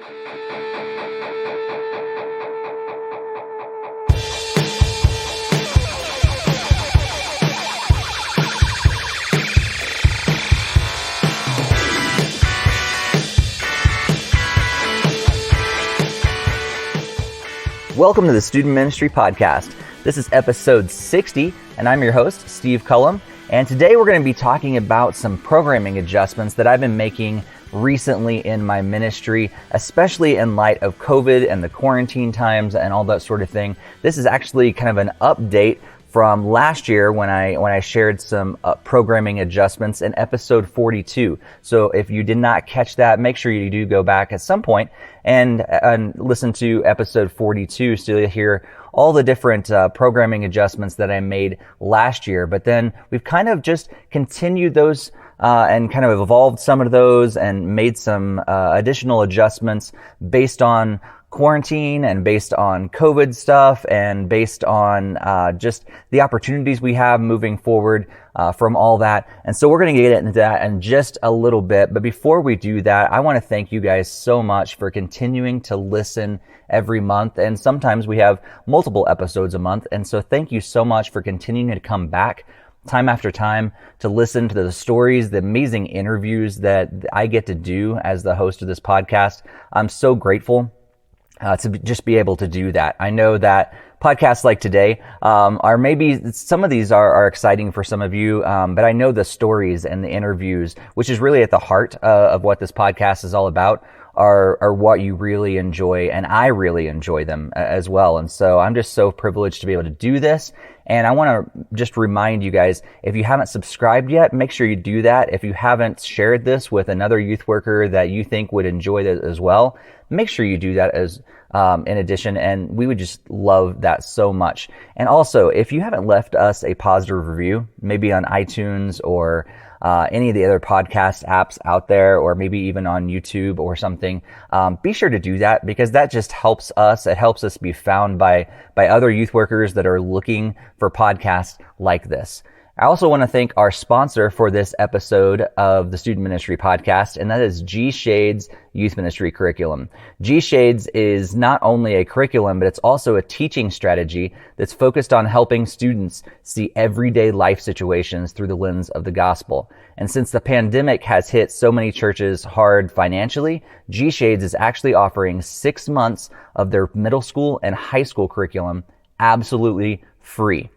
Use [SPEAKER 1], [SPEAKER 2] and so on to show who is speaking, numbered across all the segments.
[SPEAKER 1] Welcome to the Student Ministry Podcast. This is episode 60, and I'm your host, Steve Cullum. And today we're going to be talking about some programming adjustments that I've been making recently in my ministry, especially in light of COVID and the quarantine times and all that sort of thing. This is actually kind of an update from last year when I shared some programming adjustments in episode 42. So if you did not catch that, make sure you do go back at some point and listen to episode 42 so you'll hear all the different programming adjustments that I made last year. But then we've kind of just continued those and kind of evolved some of those and made some additional adjustments based on quarantine and based on COVID stuff and based on just the opportunities we have moving forward from all that. And so we're going to get into that in just a little bit. But before we do that, I want to thank you guys so much for continuing to listen every month. And sometimes we have multiple episodes a month. And so thank you so much for continuing to come back time after time to listen to the stories, the amazing interviews that I get to do as the host of this podcast. I'm so grateful to just be able to do that. I know that podcasts like today are maybe some of these are exciting for some of you, but I know the stories and the interviews, which is really at the heart of what this podcast is all about, are what you really enjoy, and I really enjoy them as well. And so I'm just so privileged to be able to do this. And I want to just remind you guys, if you haven't subscribed yet, make sure you do that. If you haven't shared this with another youth worker that you think would enjoy it as well, make sure you do that as in addition, and we would just love that so much. And also, if you haven't left us a positive review, maybe on iTunes or any of the other podcast apps out there, or maybe even on YouTube or something, be sure to do that, because that just helps us. It helps us be found by other youth workers that are looking for podcasts like this. I also want to thank our sponsor for this episode of the Student Ministry Podcast, and that is G-Shades Youth Ministry Curriculum. G-Shades is not only a curriculum, but it's also a teaching strategy that's focused on helping students see everyday life situations through the lens of the gospel. And since the pandemic has hit so many churches hard financially, G-Shades is actually offering 6 months of their middle school and high school curriculum absolutely free.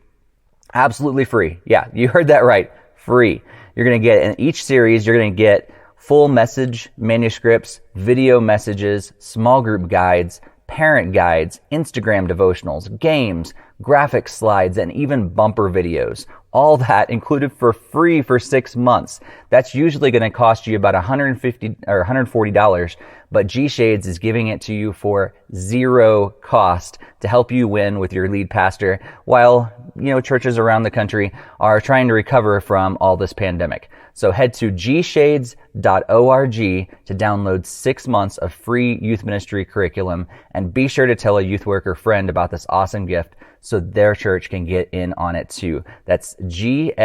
[SPEAKER 1] Absolutely free. Yeah, you heard that right. Free. You're going to get, in each series, you're going to get full message manuscripts, video messages, small group guides, parent guides, Instagram devotionals, games, graphic slides, and even bumper videos. All that included for free for 6 months. That's usually going to cost you about $150 or $140, but G-Shades is giving it to you for zero cost to help you win with your lead pastor while, churches around the country are trying to recover from all this pandemic. So head to gshades.org to download 6 months of free youth ministry curriculum, and be sure to tell a youth worker friend about this awesome gift so their church can get in on it too. That's gshades.org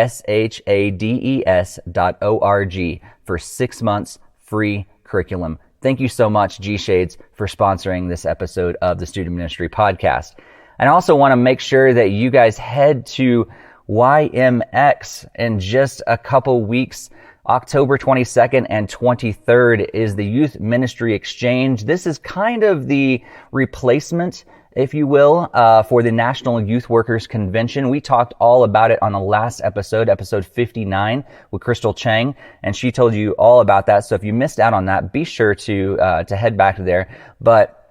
[SPEAKER 1] for 6 months free curriculum. Thank you so much, G-Shades, for sponsoring this episode of the Student Ministry Podcast. And I also want to make sure that you guys head to YMX in just a couple weeks. October 22nd and 23rd is the Youth Ministry Exchange. This is kind of the replacement, if you will, for the National Youth Workers Convention. We talked all about it on the last episode, episode 59, with Crystal Chang, and she told you all about that. So if you missed out on that, be sure to head back there. But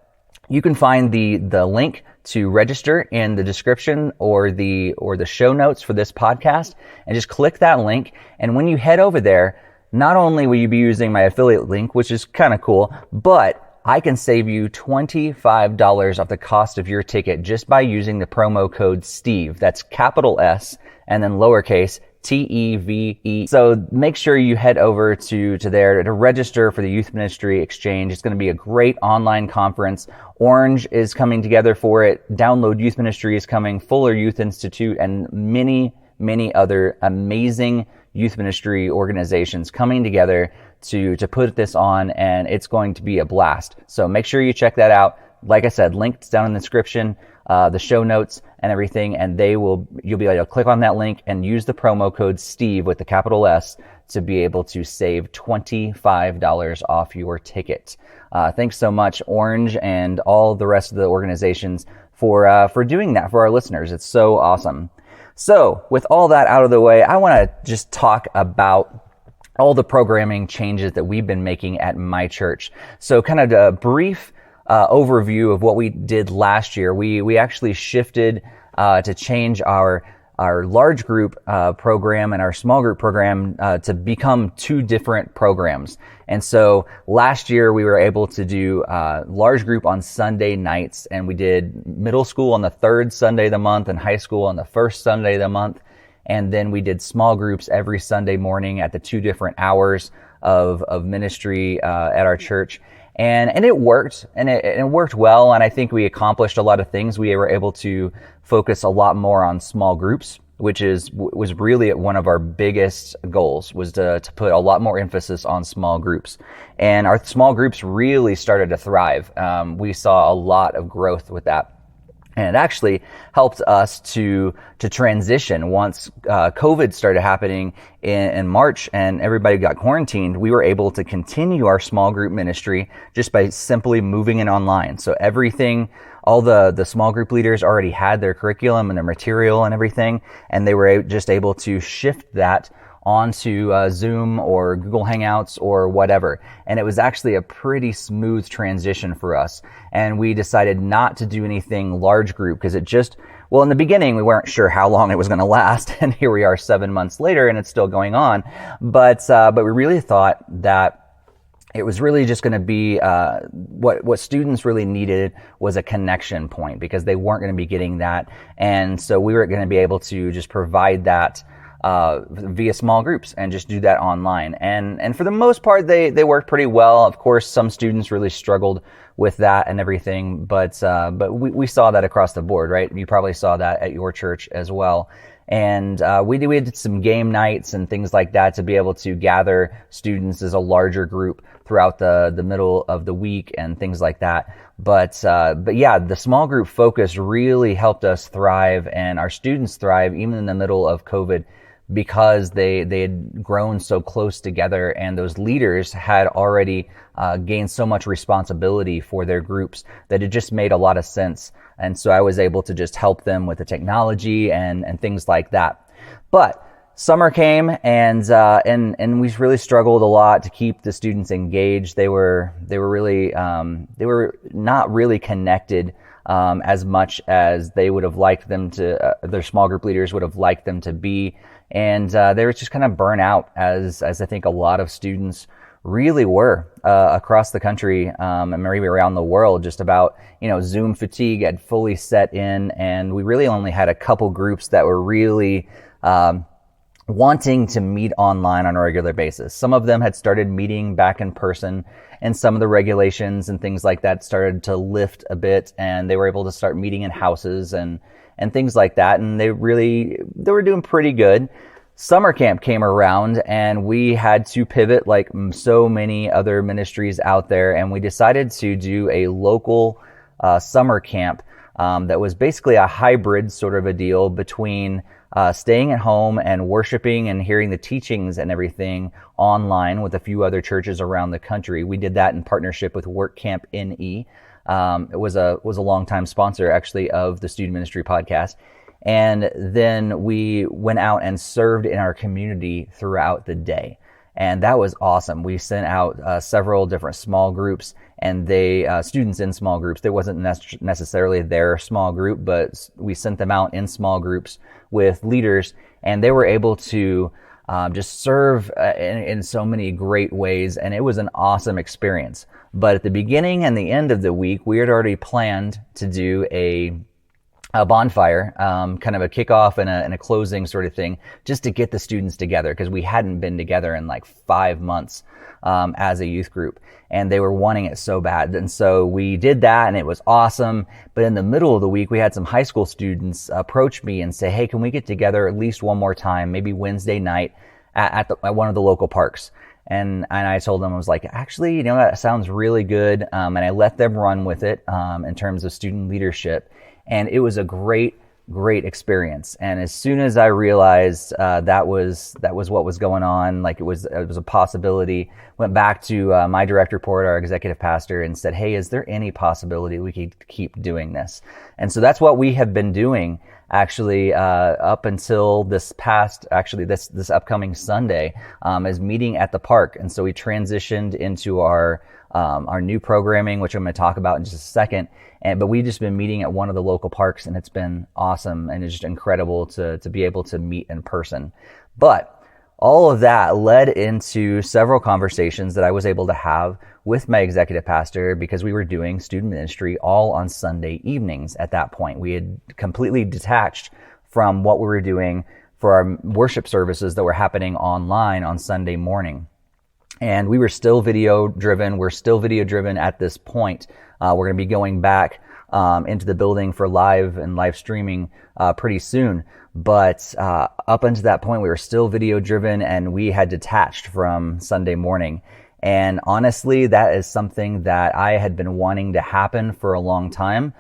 [SPEAKER 1] you can find the link to register in the description or the show notes for this podcast, and just click that link. And when you head over there, not only will you be using my affiliate link, which is kind of cool, but I can save you $25 off the cost of your ticket just by using the promo code STEVE. That's capital S and then lowercase TEVE. So make sure you head over to there to register for the Youth Ministry Exchange. It's going to be a great online conference. Orange is coming together for it. Download Youth Ministry is coming. Fuller Youth Institute and many other amazing youth ministry organizations coming together to put this on, and it's going to be a blast. So make sure you check that out. Like I said, links down in the description, the show notes and everything, and you'll be able to click on that link and use the promo code Steve with the capital S to be able to save $25 off your ticket. Thanks so much, Orange, and all the rest of the organizations for doing that for our listeners. It's so awesome. So with all that out of the way, I want to just talk about all the programming changes that we've been making at my church. So kind of a brief overview of what we did last year. We actually shifted to change our large group program and our small group program to become two different programs. And so last year we were able to do large group on Sunday nights, and we did middle school on the third Sunday of the month and high school on the first Sunday of the month. And then we did small groups every Sunday morning at the two different hours of ministry at our church. And it worked, and it worked well, and I think we accomplished a lot of things. We were able to focus a lot more on small groups, which was really one of our biggest goals, was to put a lot more emphasis on small groups. And our small groups really started to thrive. We saw a lot of growth with that. And it actually helped us to transition once COVID started happening in March and everybody got quarantined. We were able to continue our small group ministry just by simply moving it online. So everything, all the small group leaders already had their curriculum and their material and everything, and they were just able to shift that onto Zoom or Google Hangouts or whatever. And it was actually a pretty smooth transition for us. And we decided not to do anything large group because in the beginning we weren't sure how long it was going to last. And here we are 7 months later and it's still going on. But we really thought that it was really just going to be what students really needed was a connection point, because they weren't going to be getting that. And so we were going to be able to just provide that via small groups and just do that online. And for the most part, they worked pretty well. Of course, some students really struggled with that and everything, but we saw that across the board, right? You probably saw that at your church as well. And we did some game nights and things like that to be able to gather students as a larger group throughout the middle of the week and things like that. But yeah, the small group focus really helped us thrive, and our students thrive even in the middle of COVID, because they had grown so close together, and those leaders had already gained so much responsibility for their groups that it just made a lot of sense. And so I was able to just help them with the technology and things like that. But summer came, and we really struggled a lot to keep the students engaged. They were really they were not really connected as much as they would have liked them to. Their small group leaders would have liked them to be. And they were just kind of burnt out, as I think a lot of students really were across the country and maybe around the world. Just about, Zoom fatigue had fully set in, and we really only had a couple groups that were really wanting to meet online on a regular basis. Some of them had started meeting back in person, and some of the regulations and things like that started to lift a bit, and they were able to start meeting in houses and things like that. And they were doing pretty good. Summer camp came around, and we had to pivot like so many other ministries out there. And we decided to do a local summer camp that was basically a hybrid sort of a deal between staying at home and worshiping and hearing the teachings and everything online with a few other churches around the country. We did that in partnership with WorkCamp NE. It was a longtime sponsor, actually, of the Student Ministry Podcast. And then we went out and served in our community throughout the day. And that was awesome. We sent out several different small groups, and students in small groups. There wasn't necessarily their small group, but we sent them out in small groups with leaders, and they were able to just serve in so many great ways. And it was an awesome experience. But at the beginning and the end of the week, we had already planned to do a bonfire, kind of a kickoff and a closing sort of thing, just to get the students together, because we hadn't been together in like 5 months as a youth group, and they were wanting it so bad. And so we did that, and it was awesome. But in the middle of the week, we had some high school students approach me and say, hey, can we get together at least one more time, maybe Wednesday night at one of the local parks. And I told them, I was like, actually, that sounds really good. And I let them run with it in terms of student leadership. And it was a great experience. And as soon as I realized that was what was going on, like it was a possibility, went back to my direct report, our executive pastor, and said, hey, is there any possibility we could keep doing this? And so that's what we have been doing actually up until this upcoming Sunday, is meeting at the park. And so we transitioned into our new programming, which I'm going to talk about in just a second. But we've just been meeting at one of the local parks, and it's been awesome, and it's just incredible to be able to meet in person. But all of that led into several conversations that I was able to have with my executive pastor, because we were doing student ministry all on Sunday evenings at that point. We had completely detached from what we were doing for our worship services that were happening online on Sunday morning. And we were still video driven. We're still video driven at this point. We're going to be going back into the building for live streaming pretty soon. But up until that point, we were still video driven, and we had detached from Sunday morning. And honestly, that is something that I had been wanting to happen for a long time,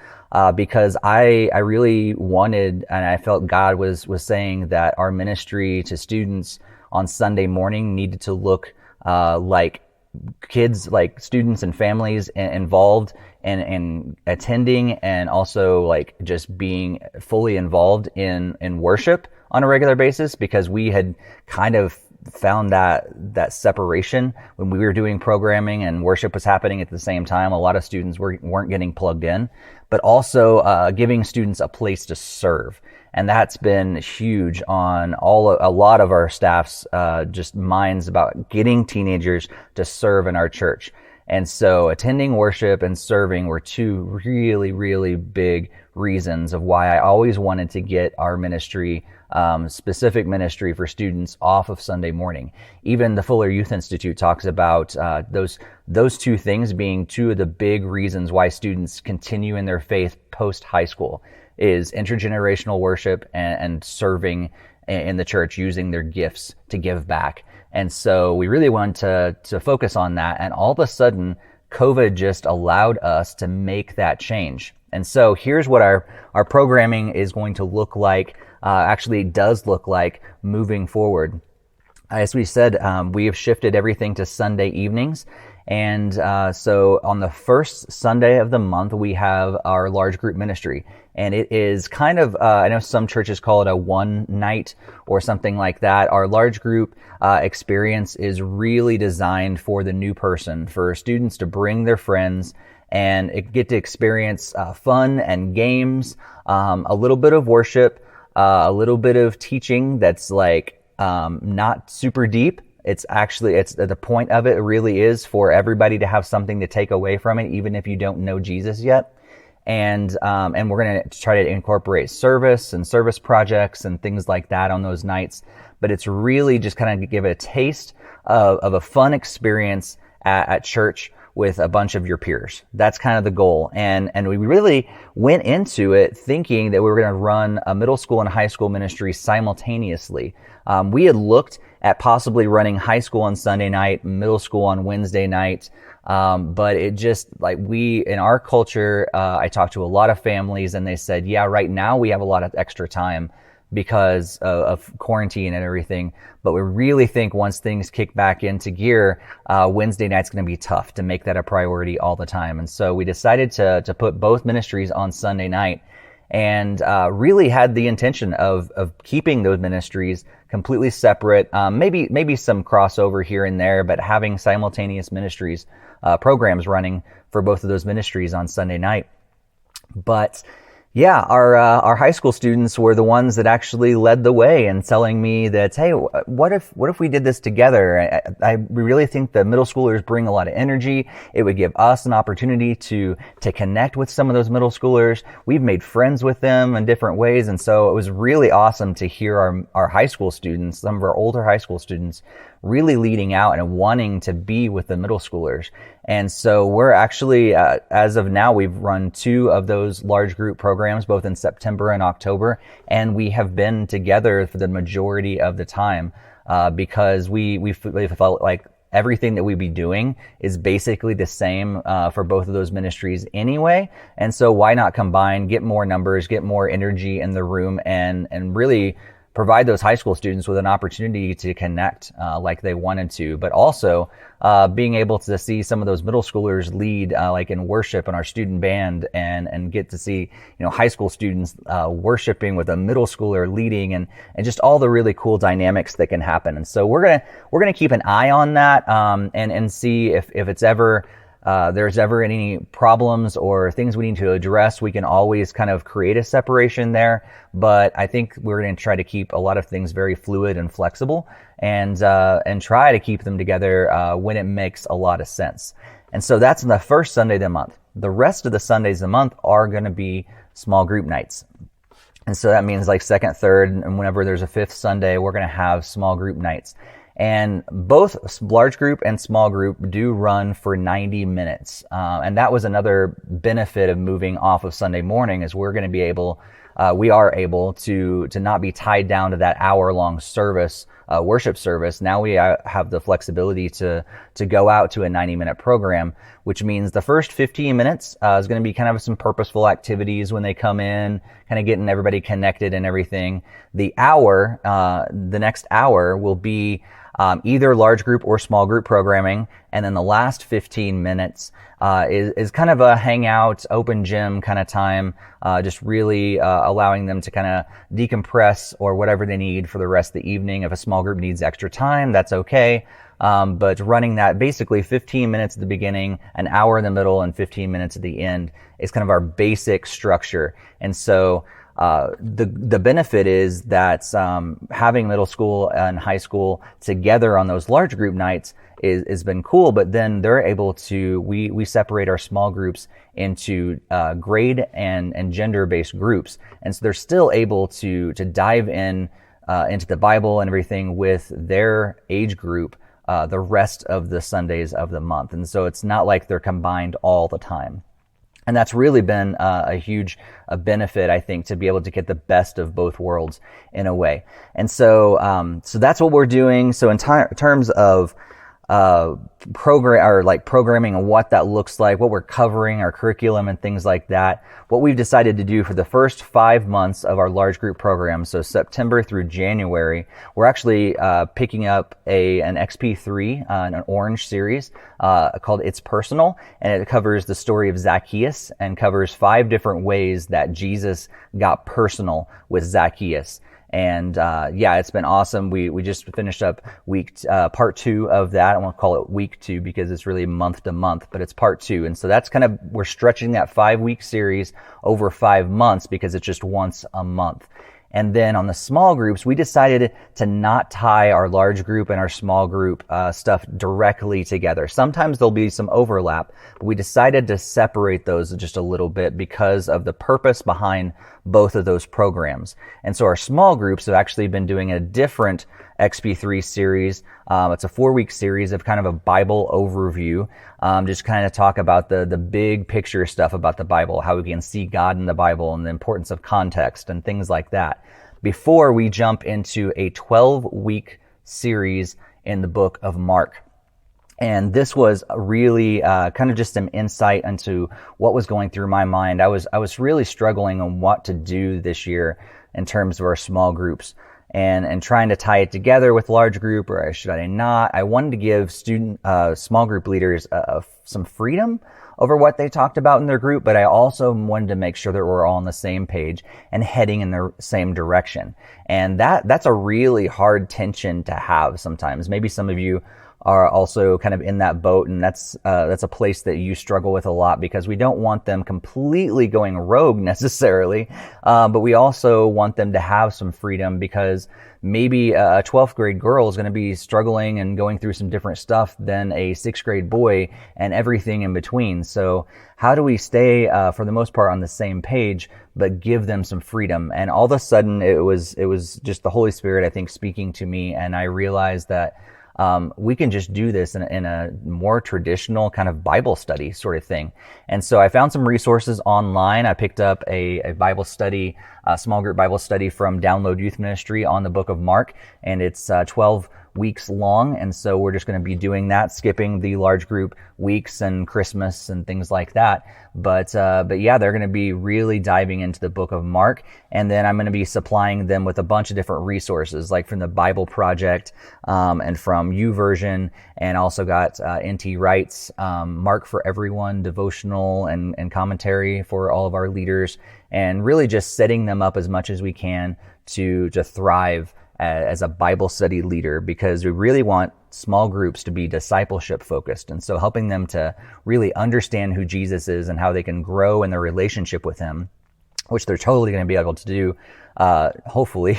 [SPEAKER 1] because I really wanted, and I felt God was saying that our ministry to students on Sunday morning needed to look like kids, like students and families involved and attending, and also like just being fully involved in worship on a regular basis, because we had kind of found that separation when we were doing programming and worship was happening at the same time. A lot of students weren't getting plugged in, but also giving students a place to serve. And that's been huge on a lot of our staff's just minds about getting teenagers to serve in our church. And so attending worship and serving were two really, really big reasons of why I always wanted to get our ministry, specific ministry for students, off of Sunday morning. Even the Fuller Youth Institute talks about those two things being two of the big reasons why students continue in their faith post high school, is intergenerational worship and serving in the church, using their gifts to give back. And so we really wanted to focus on that. And all of a sudden, COVID just allowed us to make that change. And so here's what our programming is going to look like, actually does look like moving forward. As we said, we have shifted everything to Sunday evenings. And so on the first Sunday of the month, we have our large group ministry. And it is kind of, I know some churches call it a one night or something like that. Our large group experience is really designed for the new person, for students to bring their friends and get to experience fun and games, a little bit of worship, a little bit of teaching that's like not super deep. It's the point of it really is for everybody to have something to take away from it, even if you don't know Jesus yet. And we're going to try to incorporate service and service projects and things like that on those nights. But it's really just kind of give it a taste of a fun experience at church with a bunch of your peers. That's kind of the goal. And we really went into it thinking that we were going to run a middle school and high school ministry simultaneously. We had looked at possibly running high school on Sunday night, middle school on Wednesday night. But it just, like, in our culture, I talked to a lot of families, and they said, yeah, right now we have a lot of extra time because of quarantine and everything. But we really think once things kick back into gear, Wednesday night's going to be tough to make that a priority all the time. And so we decided to put both ministries on Sunday night, and really had the intention of keeping those ministries completely separate, maybe some crossover here and there, but having simultaneous ministries, programs running for both of those ministries on Sunday night. But yeah, our high school students were the ones that actually led the way in telling me that, hey, what if we did this together? I really think the middle schoolers bring a lot of energy. It would give us an opportunity to connect with some of those middle schoolers. We've made friends with them in different ways. And so it was really awesome to hear our high school students, some of our older high school students, really leading out and wanting to be with the middle schoolers. And so we're actually, as of now, we've run 2 of those large group programs, both in September and October, and we have been together for the majority of the time. because we felt like everything that we'd be doing is basically the same for both of those ministries anyway. And so why not combine, get more numbers, get more energy in the room, and really provide those high school students with an opportunity to connect like they wanted to, but also being able to see some of those middle schoolers lead like in worship in our student band, and get to see high school students worshiping with a middle schooler leading, and just all the really cool dynamics that can happen. And so we're gonna keep an eye on that and see if it's ever there's ever any problems or things we need to address. We can always kind of create a separation there, but I think we're going to try to keep a lot of things very fluid and flexible, and try to keep them together when it makes a lot of sense. And so that's the first Sunday of the month. The rest of the Sundays of the month are going to be small group nights. And so that means like second, third, and whenever there's a fifth Sunday, we're going to have small group nights. And both large group and small group do run for 90 minutes. And that was another benefit of moving off of Sunday morning, is we are able to not be tied down to that hour-long service, worship service. Now we have the flexibility to go out to a 90-minute program, which means the first 15 minutes is going to be kind of some purposeful activities when they come in, kind of getting everybody connected and everything. The next hour will be either large group or small group programming, and then the last 15 minutes is kind of a hangout, open gym kind of time, just really allowing them to kind of decompress or whatever they need for the rest of the evening. If a small group needs extra time, that's okay. But running that basically 15 minutes at the beginning, an hour in the middle, and 15 minutes at the end is kind of our basic structure. And so the benefit is that having middle school and high school together on those large group nights has been cool, but then they're able to, we separate our small groups into grade and gender-based groups. And so they're still able to dive in into the Bible and everything with their age group the rest of the Sundays of the month. And so it's not like they're combined all the time. And that's really been a huge benefit, I think, to be able to get the best of both worlds in a way. And so that's what we're doing. So in terms of programming and what that looks like, what we're covering, our curriculum and things like that, what we've decided to do for the first 5 months of our large group program, so September through January, we're actually picking up an XP3, an orange series called It's Personal, and it covers the story of Zacchaeus and covers 5 different ways that Jesus got personal with Zacchaeus. And it's been awesome. We just finished up part 2 of that. I won't call it week 2 because it's really month to month, but it's part 2. And so that's we're stretching that 5-week series over 5 months because it's just once a month. And then on the small groups, we decided to not tie our large group and our small group stuff directly together. Sometimes there'll be some overlap, but we decided to separate those just a little bit because of the purpose behind both of those programs. And so our small groups have actually been doing a different XP3 series. It's a 4-week series of kind of a Bible overview. Just kind of talk about the big picture stuff about the Bible, how we can see God in the Bible and the importance of context and things like that, before we jump into a 12-week series in the book of Mark. And this was really kind of just some insight into what was going through my mind. I was really struggling on what to do this year in terms of our small groups, and trying to tie it together with large group, or should I not? I wanted to give small group leaders some freedom over what they talked about in their group, but I also wanted to make sure that we're all on the same page and heading in the same direction. And that's a really hard tension to have sometimes. Maybe some of you are also kind of in that boat, and that's a place that you struggle with a lot, because we don't want them completely going rogue necessarily, but we also want them to have some freedom, because maybe a 12th grade girl is going to be struggling and going through some different stuff than a 6th grade boy, and everything in between. So how do we stay for the most part on the same page but give them some freedom? And all of a sudden it was just the Holy Spirit, I think, speaking to me, and I realized that we can just do this in a more traditional kind of Bible study sort of thing. And so I found some resources online. I picked up a Bible study, a small group Bible study from Download Youth Ministry on the book of Mark, and it's 12 weeks long. And so we're just going to be doing that, skipping the large group weeks and Christmas and things like that. But yeah, they're going to be really diving into the book of Mark. And then I'm going to be supplying them with a bunch of different resources, like from the Bible Project, and from YouVersion, and also got N.T. Wright's Mark for Everyone devotional and commentary for all of our leaders, and really just setting them up as much as we can to thrive as a Bible study leader, because we really want small groups to be discipleship focused. And so helping them to really understand who Jesus is and how they can grow in their relationship with him, which they're totally going to be able to do, hopefully,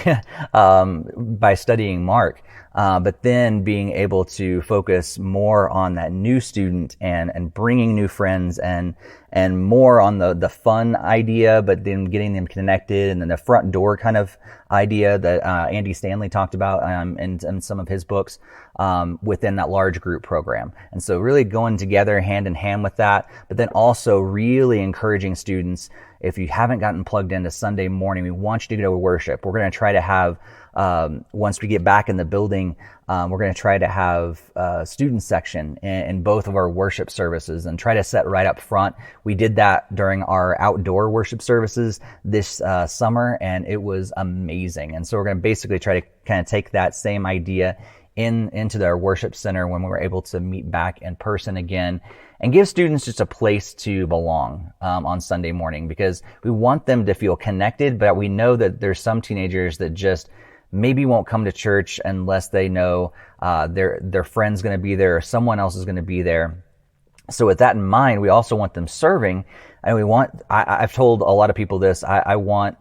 [SPEAKER 1] by studying Mark. But then being able to focus more on that new student and bringing new friends and more on the fun idea, but then getting them connected, and then the front door kind of idea that Andy Stanley talked about in some of his books within that large group program. And so really going together hand in hand with that, but then also really encouraging students, if you haven't gotten plugged into Sunday morning, we want you to go to worship. We're going to try to have, once we get back in the building, we're going to try to have a student section in both of our worship services and try to set right up front. We did that during our outdoor worship services this summer, and it was amazing. And so we're going to basically try to kind of take that same idea into their worship center when we're able to meet back in person again, and give students just a place to belong on Sunday morning, because we want them to feel connected, but we know that there's some teenagers that just maybe won't come to church unless they know their friend's going to be there or someone else is going to be there. So with that in mind, we also want them serving, and I've told a lot of people this, I want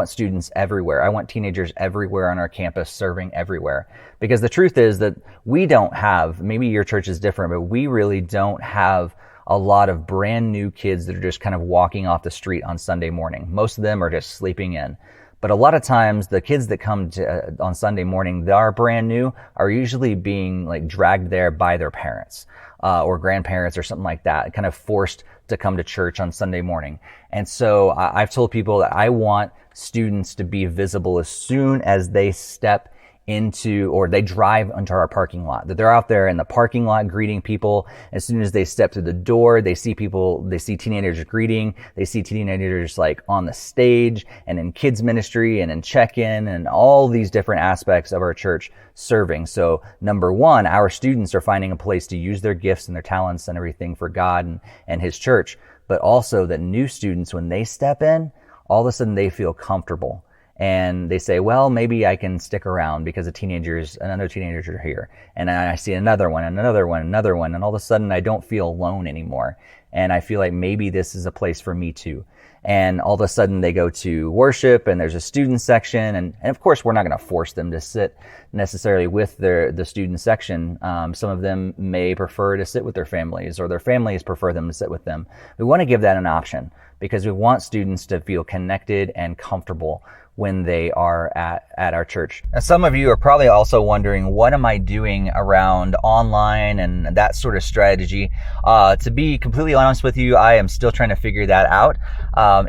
[SPEAKER 1] students everywhere. I want teenagers everywhere on our campus, serving everywhere. Because the truth is that we don't have, maybe your church is different, but we really don't have a lot of brand new kids that are just kind of walking off the street on Sunday morning. Most of them are just sleeping in. But a lot of times the kids that come on Sunday morning that are brand new are usually being like dragged there by their parents or grandparents or something like that, kind of forced to come to church on Sunday morning. And so I've told people that I want students to be visible as soon as they step into, or they drive into our parking lot, that they're out there in the parking lot greeting people. As soon as they step through the door, they see teenagers greeting, they see teenagers like on the stage and in kids ministry and in check-in and all these different aspects of our church serving. So number one, our students are finding a place to use their gifts and their talents and everything for God and his church, but also that new students, when they step in, all of a sudden they feel comfortable. And they say, well, maybe I can stick around because another teenagers are here. And I see another one, and all of a sudden I don't feel alone anymore. And I feel like maybe this is a place for me too. And all of a sudden they go to worship, and there's a student section. And of course, we're not going to force them to sit necessarily with the student section. Some of them may prefer to sit with their families, or their families prefer them to sit with them. We want to give that an option, because we want students to feel connected and comfortable when they are at our church. Now, some of you are probably also wondering, what am I doing around online and that sort of strategy? To be completely honest with you, I am still trying to figure that out.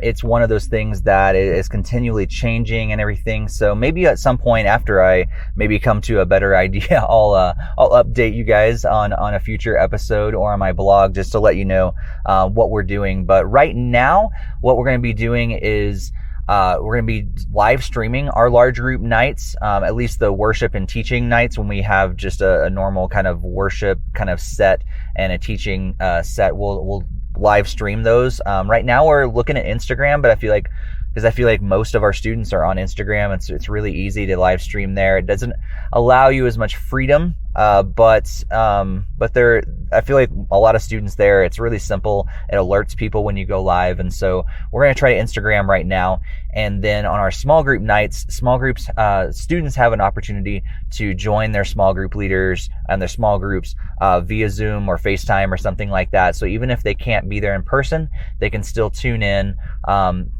[SPEAKER 1] It's one of those things that is continually changing and everything. So maybe at some point after I maybe come to a better idea, I'll update you guys on a future episode or on my blog, just to let you know what we're doing. But right now, what we're going to be doing is we're going to be live streaming our large group nights, at least the worship and teaching nights, when we have just a normal kind of worship kind of set and a teaching set. We'll live stream those. Right now we're looking at Instagram, but I feel like most of our students are on Instagram. It's really easy to live stream there. It doesn't allow you as much freedom, but I feel like a lot of students there, it's really simple. It alerts people when you go live. And so we're going to try Instagram right now. And then on our small group nights, students have an opportunity to join their small group leaders and their small groups via Zoom or FaceTime or something like that. So even if they can't be there in person, they can still tune in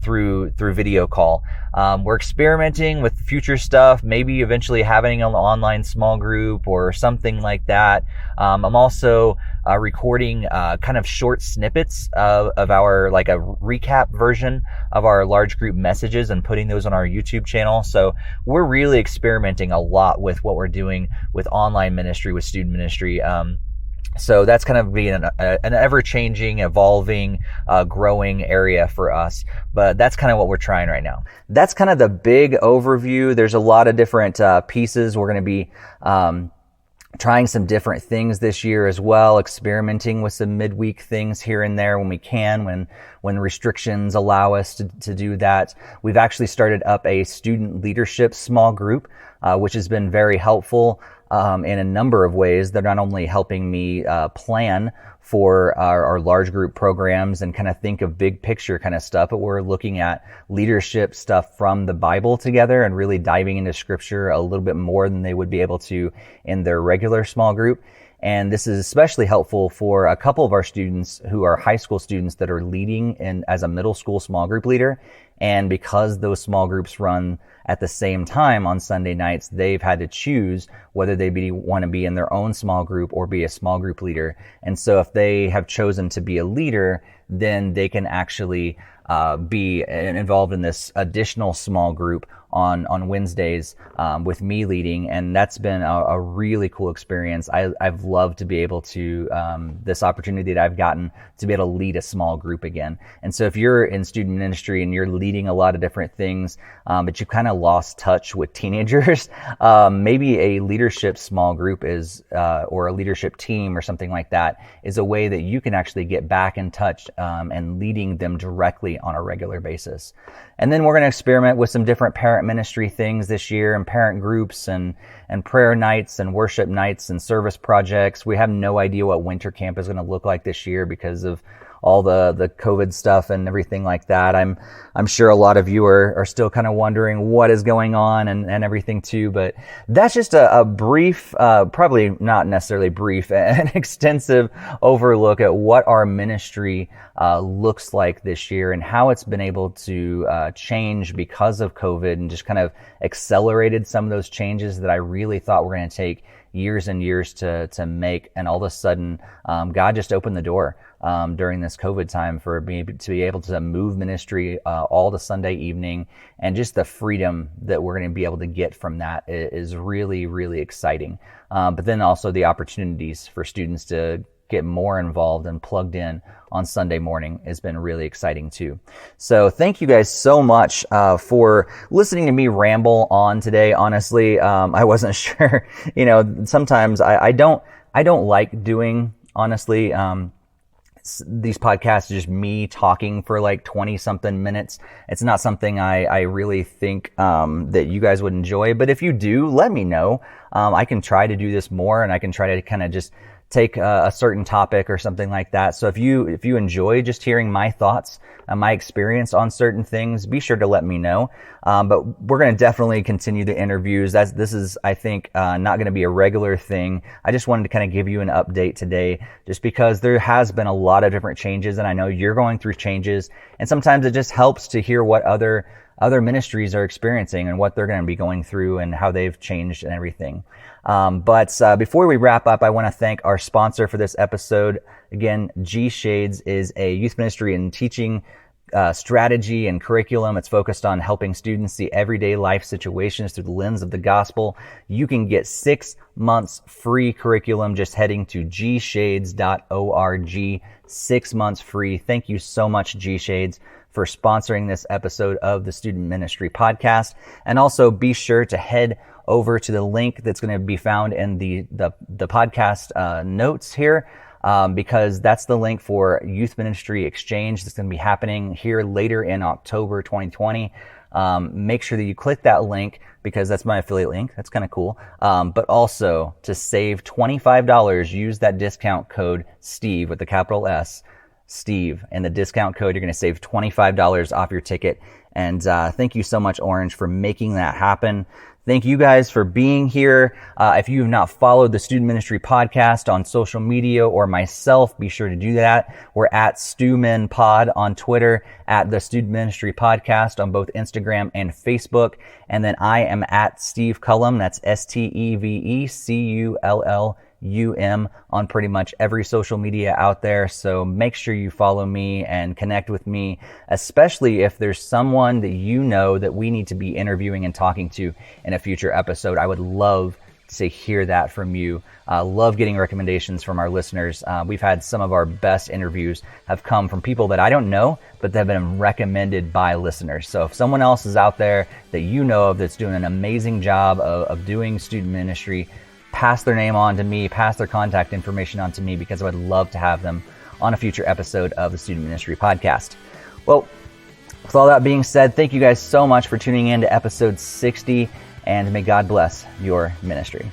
[SPEAKER 1] through video call. We're experimenting with future stuff, maybe eventually having an online small group or something like that. I'm also recording kind of short snippets of our, like a recap version of our large group messages and putting those on our YouTube channel. So we're really experimenting a lot with what we're doing with online ministry, with student ministry. So that's kind of being an ever-changing, evolving, growing area for us. But that's kind of what we're trying right now. That's kind of the big overview. There's a lot of different pieces. We're going to be trying some different things this year as well, experimenting with some midweek things here and there when we can, when restrictions allow us to do that. We've actually started up a student leadership small group, which has been very helpful in a number of ways. They're not only helping me plan for our large group programs and kind of think of big picture kind of stuff, but we're looking at leadership stuff from the Bible together and really diving into scripture a little bit more than they would be able to in their regular small group. And this is especially helpful for a couple of our students who are high school students that are leading as a middle school small group leader. And because those small groups run at the same time on Sunday nights, they've had to choose whether they want to be in their own small group or be a small group leader. And so if they have chosen to be a leader, then they can actually be involved in this additional small group on Wednesdays with me leading, and that's been a really cool experience. I've loved to be able to this opportunity that I've gotten to be able to lead a small group again. And so if you're in student ministry and you're leading a lot of different things, but you kind of lost touch with teenagers, maybe a leadership small group is or a leadership team or something like that is a way that you can actually get back in touch and leading them directly on a regular basis. And then we're going to experiment with some different parent ministry things this year, and parent groups and prayer nights and worship nights and service projects. We have no idea what winter camp is going to look like this year because of all the COVID stuff and everything like that. I'm sure a lot of you are still kind of wondering what is going on and everything too, but that's just a brief, probably not necessarily brief, an extensive overlook at what our ministry looks like this year and how it's been able to change because of COVID and just kind of accelerated some of those changes that I really thought were going to take years and years to make. And all of a sudden, God just opened the door during this COVID time for me to be able to move ministry all the Sunday evening, and just the freedom that we're going to be able to get from that is really, really exciting. But then also the opportunities for students to get more involved and plugged in on Sunday morning has been really exciting too. So thank you guys so much for listening to me ramble on today. Honestly, I wasn't sure, sometimes I don't like doing, honestly, these podcasts, just me talking for like 20 something minutes. It's not something I really think that you guys would enjoy, but if you do, let me know. I can try to do this more, and I can try to kind of just take a certain topic or something like that. So if you enjoy just hearing my thoughts and my experience on certain things, be sure to let me know. But we're going to definitely continue the interviews. This is, I think, not going to be a regular thing. I just wanted to kind of give you an update today, just because there has been a lot of different changes, and I know you're going through changes, and sometimes it just helps to hear what other ministries are experiencing and what they're going to be going through and how they've changed and everything. But before we wrap up, I want to thank our sponsor for this episode. Again, G Shades is a youth ministry and teaching strategy and curriculum. It's focused on helping students see everyday life situations through the lens of the gospel. You can get 6 months free curriculum just heading to gshades.org. 6 months free. Thank you so much, G Shades, for sponsoring this episode of the Student Ministry Podcast. And also be sure to head over to the link that's going to be found in the podcast notes here, because that's the link for Youth Ministry Exchange that's going to be happening here later in October 2020. Make sure that you click that link, because that's my affiliate link. That's kind of cool. But also, to save $25, use that discount code STEVE with the capital S. Steve. And the discount code, you're going to save $25 off your ticket. And thank you so much, Orange, for making that happen. Thank you guys for being here. If you have not followed the Student Ministry Podcast on social media or myself, be sure to do that. We're at StuMenPod on Twitter, at the Student Ministry Podcast on both Instagram and Facebook. And then I am at Steve Cullum. That's SteveCullum on pretty much every social media out there. So make sure you follow me and connect with me, especially if there's someone that you know that we need to be interviewing and talking to in a future episode. I would love to hear that from you. Love getting recommendations from our listeners. We've had some of our best interviews have come from people that I don't know, but they've been recommended by listeners. So if someone else is out there that you know of that's doing an amazing job of doing student ministry, pass their name on to me, pass their contact information on to me, because I would love to have them on a future episode of the Student Ministry Podcast. Well, with all that being said, thank you guys so much for tuning in to episode 60, and may God bless your ministry.